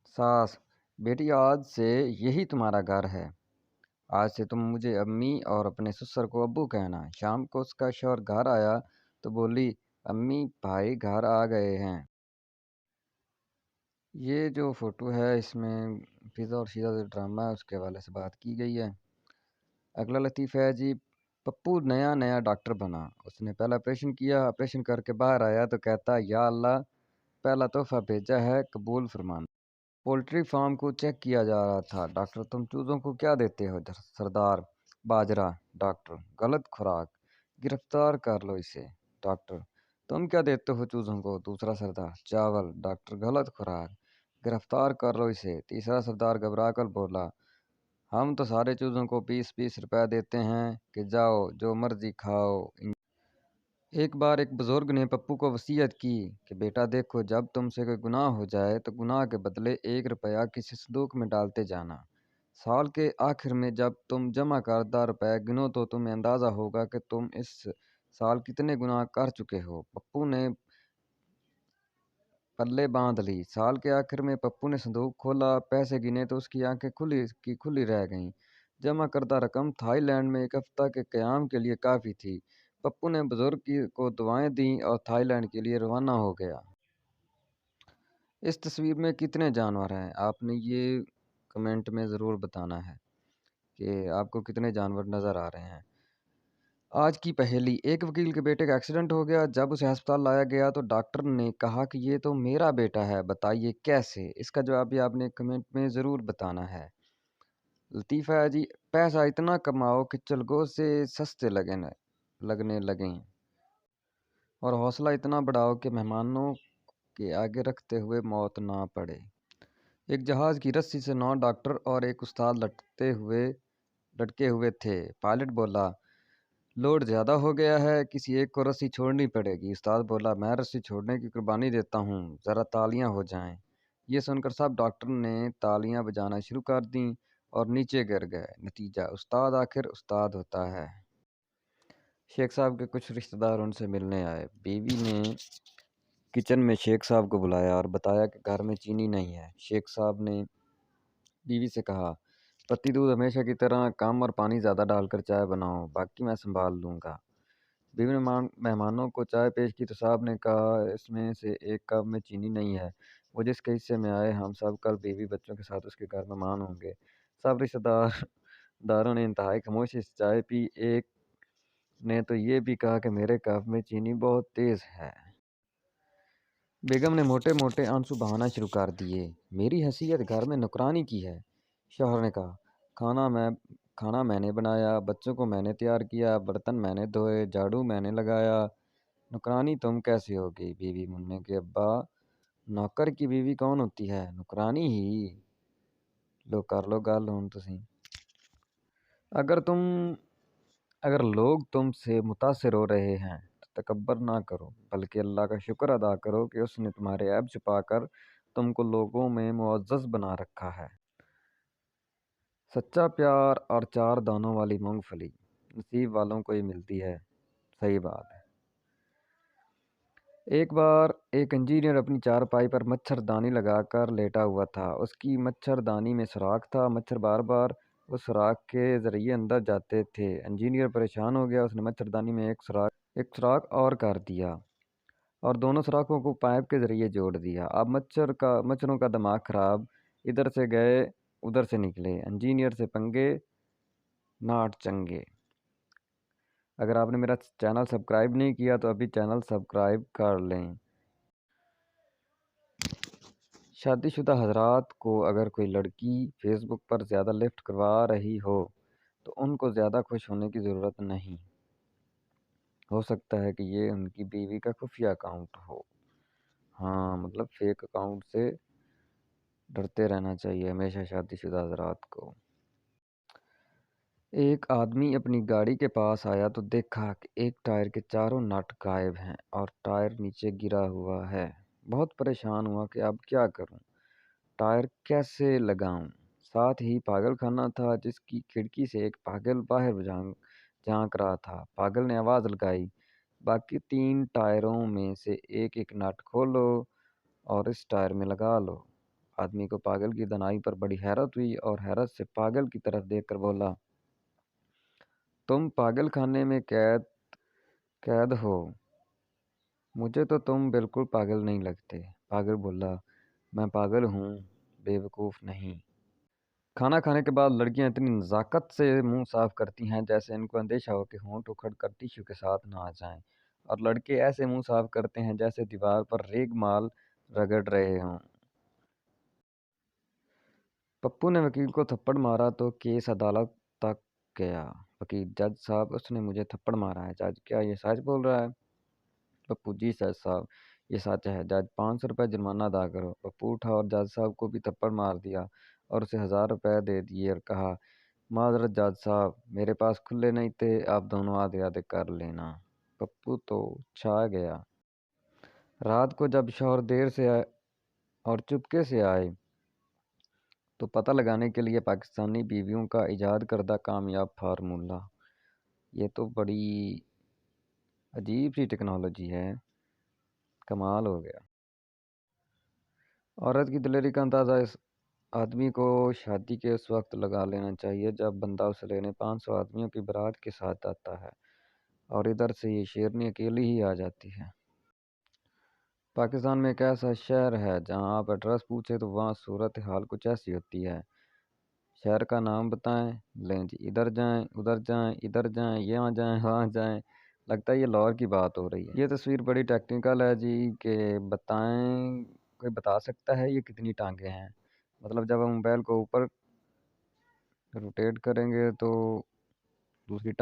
सास: बेटी आज से यही तुम्हारा घर है। आज से तुम मुझे अम्मी और अपने ससुर को अब्बू कहना। शाम को उसका शौहर घर आया तो बोली, अम्मी भाई घर आ गए हैं। ये जो फोटो है इसमें फिजा और शीजा जो ड्रामा है उसके हवाले से बात की गई है। अगला लतीफ़ा है जी, पप्पू नया नया डॉक्टर बना। उसने पहला ऑपरेशन किया। ऑपरेशन करके बाहर आया तो कहता, या अल्लाह पहला तोहफा भेजा है, कबूल फरमाना। पोल्ट्री फार्म को चेक किया जा रहा था। डॉक्टर, तुम चूज़ों को क्या देते हो? सरदार, बाजरा। डॉक्टर, गलत खुराक, गिरफ्तार कर लो इसे। डॉक्टर, तुम क्या देते हो चूज़ों को? दूसरा सरदार, चावल। डॉक्टर, गलत खुराक, गिरफ्तार कर लो इसे। तीसरा सरदार घबरा कर बोला, हम तो सारे चूज़ों को 20-20 रुपए देते हैं कि जाओ जो मर्जी खाओ। एक बार एक बुजुर्ग ने पप्पू को वसीयत की कि बेटा देखो, जब तुमसे कोई गुनाह हो जाए तो गुनाह के बदले 1 रुपया किसी संदूक में डालते जाना। साल के आखिर में जब तुम जमा करदा रुपए गिनो तो तुम्हें अंदाज़ा होगा कि तुम इस साल कितने गुनाह कर चुके हो। पप्पू ने पल्ले बांध ली। साल के आखिर में पप्पू ने संदूक खोला, पैसे गिने तो उसकी आंखें खुली की खुली रह गईं। जमा करदा रकम थाईलैंड में एक हफ्ता के क़याम के लिए काफ़ी थी। पप्पू ने बुजुर्ग को दुआएं दी और थाईलैंड के लिए रवाना हो गया। इस तस्वीर में कितने जानवर हैं? आपने ये कमेंट में ज़रूर बताना है कि आपको कितने जानवर नज़र आ रहे हैं। आज की पहेली। एक वकील के बेटे का एक्सीडेंट हो गया। जब उसे अस्पताल लाया गया तो डॉक्टर ने कहा कि ये तो मेरा बेटा है, बताइए कैसे? इसका जवाब भी आपने कमेंट में ज़रूर बताना है। लतीफ़ा है जी, पैसा इतना कमाओ कि चलगोज़ से सस्ते लगने लगें, और हौसला इतना बढ़ाओ कि मेहमानों के आगे रखते हुए मौत ना पड़े। एक जहाज़ की रस्सी से 9 डॉक्टर और एक उस्ताद लटके हुए थे। पायलट बोला, लोड ज़्यादा हो गया है, किसी एक को रस्सी छोड़नी पड़ेगी। उस्ताद बोला, मैं रस्सी छोड़ने की कुर्बानी देता हूँ, ज़रा तालियां हो जाएं। ये सुनकर सब डॉक्टर ने तालियां बजाना शुरू कर दीं और नीचे गिर गए। नतीजा, उस्ताद आखिर उस्ताद होता है। शेख साहब के कुछ रिश्तेदार उनसे मिलने आए। बीवी ने किचन में शेख साहब को बुलाया और बताया कि घर में चीनी नहीं है। शेख साहब ने बीवी से कहा, पति दूध हमेशा की तरह कम और पानी ज़्यादा डालकर चाय बनाओ, बाकी मैं संभाल लूँगा। बीवी ने मेहमानों को चाय पेश की तो साहब ने कहा, इसमें से एक कप में चीनी नहीं है। वो जिसके हिस्से में आए, हम सब कल बीवी बच्चों के साथ उसके घर मेहमान होंगे। सब रिश्तेदारों ने इंतहाई खामोशी से चाय पी। एक ने तो ये भी कहा कि मेरे कप में चीनी बहुत तेज़ है। बेगम ने मोटे मोटे आंसू बहाना शुरू कर दिए। मेरी हैसियत घर में नौकरानी की है। शौहर ने कहा, खाना मैंने बनाया, बच्चों को मैंने तैयार किया, बर्तन मैंने धोए, झाड़ू मैंने लगाया, नौकरानी तुम कैसे होगी? बीवी मुन्ने के अब्बा, नौकर की बीवी कौन होती है? नौकरानी ही। लो कर लो गल हुण तुसीं। अगर तुम अगर लोग तुमसे मुतासिर हो रहे हैं तो तकब्बर ना करो, बल्कि अल्लाह का शुक्र अदा करो कि उसने तुम्हारे ऐब छुपाकर तुमको लोगों में मुअज़्ज़ज़ बना रखा है। सच्चा प्यार और 4 दानों वाली मूंगफली नसीब वालों को ही मिलती है। सही बात है। एक बार एक इंजीनियर अपनी चारपाई पर मच्छरदानी लगाकर लेटा हुआ था। उसकी मच्छरदानी में सुराख था। मच्छर बार बार उस सुराख के ज़रिए अंदर जाते थे। इंजीनियर परेशान हो गया। उसने मच्छरदानी में एक सुराख और कर दिया और दोनों सुराखों को पाइप के ज़रिए जोड़ दिया। अब मच्छरों का दिमाग ख़राब, इधर से गए उधर से निकले। इंजीनियर से पंगे, नाट चंगे। अगर आपने मेरा चैनल सब्सक्राइब नहीं किया तो अभी चैनल सब्सक्राइब कर लें। शादीशुदा हजरात को अगर कोई लड़की फेसबुक पर ज़्यादा लिफ्ट करवा रही हो तो उनको ज़्यादा खुश होने की ज़रूरत नहीं। हो सकता है कि ये उनकी बीवी का खुफिया अकाउंट हो। हाँ, मतलब फेक अकाउंट से डरते रहना चाहिए हमेशा शादीशुदा हजरात को। एक आदमी अपनी गाड़ी के पास आया तो देखा कि एक टायर के चारों नट गायब हैं और टायर नीचे गिरा हुआ है। बहुत परेशान हुआ कि अब क्या करूं, टायर कैसे लगाऊं। साथ ही पागलखाना था जिसकी खिड़की से एक पागल बाहर झांक रहा था। पागल ने आवाज़ लगाई, बाकी 3 टायरों में से एक एक नट खोलो और इस टायर में लगा लो। آدمی کو پاگل کی دانائی پر بڑی حیرت ہوئی اور حیرت سے پاگل کی طرف دیکھ کر بولا، تم پاگل خانے میں قید ہو، مجھے تو تم بالکل پاگل نہیں لگتے۔ پاگل بولا، میں پاگل ہوں، بے وقوف نہیں۔ کھانا کھانے کے بعد لڑکیاں اتنی نزاکت سے منہ صاف کرتی ہیں جیسے ان کو اندیشہ ہو کہ ہونٹ اکھڑ کر ٹیشو کے ساتھ نہ آ جائیں، اور لڑکے ایسے منہ صاف کرتے ہیں جیسے دیوار پر ریگ مال رگڑ رہے ہوں۔ پپو نے وکیل کو تھپڑ مارا تو کیس عدالت تک گیا۔ وکیل، جج صاحب، اس نے مجھے تھپڑ مارا ہے۔ جج، کیا یہ سچ بول رہا ہے؟ پپو، جی جج صاحب، یہ سچ ہے۔ جج، 500 روپے جرمانہ ادا کرو۔ پپو اٹھا اور جج صاحب کو بھی تھپڑ مار دیا اور اسے 1000 روپے دے دیے اور کہا، معذرت جج صاحب، میرے پاس کھلے نہیں تھے، آپ دونوں آدھے آدھے کر لینا۔ پپو تو چھا گیا۔ رات کو جب شوہر دیر سے آئے اور چپکے سے آئے تو پتہ لگانے کے لیے پاکستانی بیویوں کا ایجاد کردہ کامیاب فارمولہ، یہ تو بڑی عجیب سی ٹیکنالوجی ہے، کمال ہو گیا۔ عورت کی دلیری کا اندازہ اس آدمی کو شادی کے اس وقت لگا لینا چاہیے جب بندہ اسے لینے 500 آدمیوں کی بارات کے ساتھ جاتا ہے اور ادھر سے یہ شیرنی اکیلی ہی آ جاتی ہے۔ پاکستان میں ایک ایسا شہر ہے جہاں آپ ایڈریس پوچھیں تو وہاں صورتحال کچھ ایسی ہوتی ہے۔ شہر کا نام بتائیں، لیں جی، ادھر جائیں، ادھر جائیں، ادھر جائیں، یہاں جائیں، وہاں جائیں، لگتا ہے یہ لاہور کی بات ہو رہی ہے۔ یہ تصویر بڑی ٹیکنیکل ہے جی، کہ بتائیں، کوئی بتا سکتا ہے یہ کتنی ٹانگیں ہیں؟ مطلب جب ہم موبائل کو اوپر روٹیٹ کریں گے تو دوسری ٹانگ